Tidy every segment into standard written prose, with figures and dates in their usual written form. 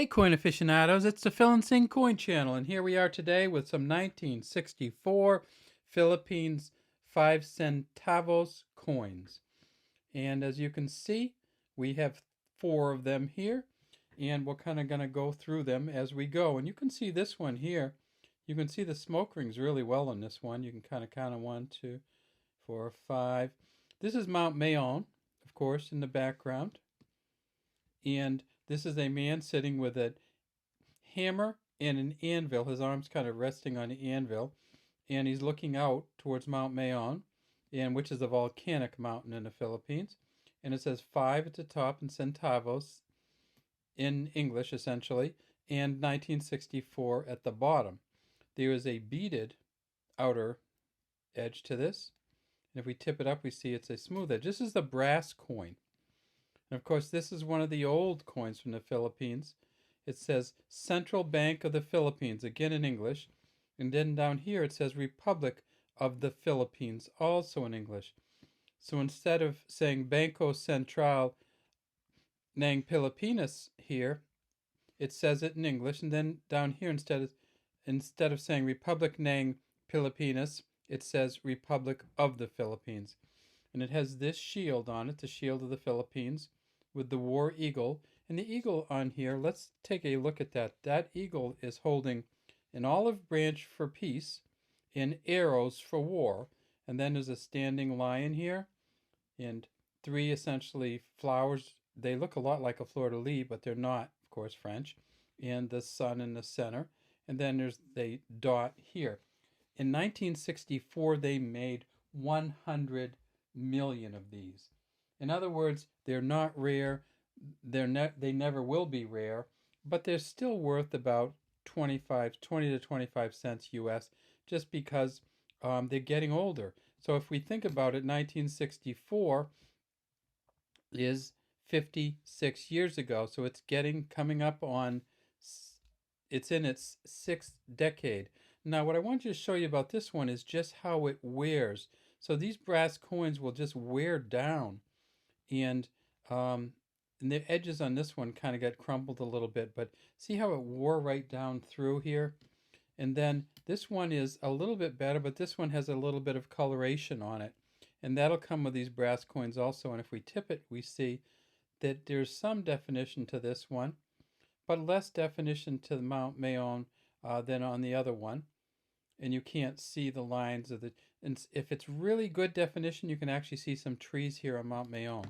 Hey coin aficionados, it's the PHILINDSING coin channel, and here we are today with some 1964 Philippines 5 centavos coins. And as you can see, we have 4 of them here, and we're kind of going to go through them as we go. And you can see this one here. You can see the smoke rings really well on this one. You can kind of count 1, 2, 4, 5. This is Mount Mayon, of course, in the background. And this is a man sitting with a hammer and an anvil. His arms kind of resting on the anvil, and he's looking out towards Mount Mayon, which is a volcanic mountain in the Philippines. And it says 5 at the top and centavos in English, essentially, and 1964 at the bottom. There is a beaded outer edge to this. And if we tip it up, we see it's a smooth edge. This is the brass coin. And of course, this is one of the old coins from the Philippines. It says Central Bank of the Philippines, again in English. And then down here it says Republic of the Philippines, also in English. So instead of saying Banco Central ng Pilipinas here, it says it in English. And then down here, instead of saying Republic ng Pilipinas, it says Republic of the Philippines. And it has this shield on it, the shield of the Philippines, with the war eagle. And the eagle on here, let's take a look at that. That eagle is holding an olive branch for peace and arrows for war. And then there's a standing lion here and 3 essentially flowers. They look a lot like a fleur-de-lis, but they're not, of course, French. And the sun in the center. And then there's the dot here. In 1964, they made 100 million of these. In other words, they're not rare. They never will be rare, but they're still worth about 20 to 25 cents US, just because they're getting older. So if we think about it, 1964 is 56 years ago. So it's coming up on, it's in its 6th decade. Now, what I want you to show you about this one is just how it wears. So these brass coins will just wear down, and the edges on this one kind of got crumpled a little bit, but see how it wore right down through here? And then this one is a little bit better, but this one has a little bit of coloration on it, and that'll come with these brass coins also. And if we tip it, we see that there's some definition to this one, but less definition to the Mount Mayon than on the other one. And you can't see the lines of the, and if it's really good definition, you can actually see some trees here on Mount Mayon.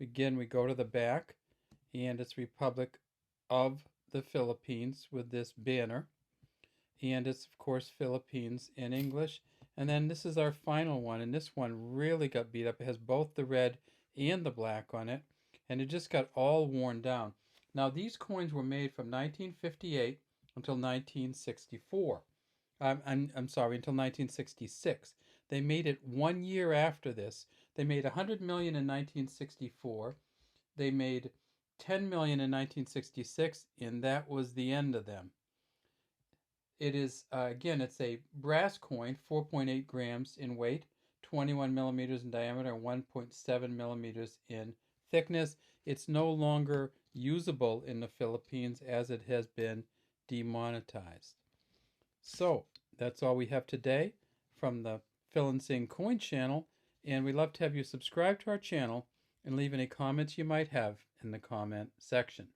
Again, we go to the back, and it's Republic of the Philippines with this banner. And it's, of course, Philippines in English. And then this is our final one, and this one really got beat up. It has both the red and the black on it, and it just got all worn down. Now, these coins were made from 1958 until 1964. I'm sorry, until 1966. They made it 1 year after this. They made 100 million in 1964. They made 10 million in 1966, and that was the end of them. It is, again, it's a brass coin, 4.8 grams in weight, 21 millimeters in diameter, 1.7 millimeters in thickness. It's no longer usable in the Philippines as it has been demonetized. So that's all we have today from the PHILINDSING coin channel, and we'd love to have you subscribe to our channel and leave any comments you might have in the comment section.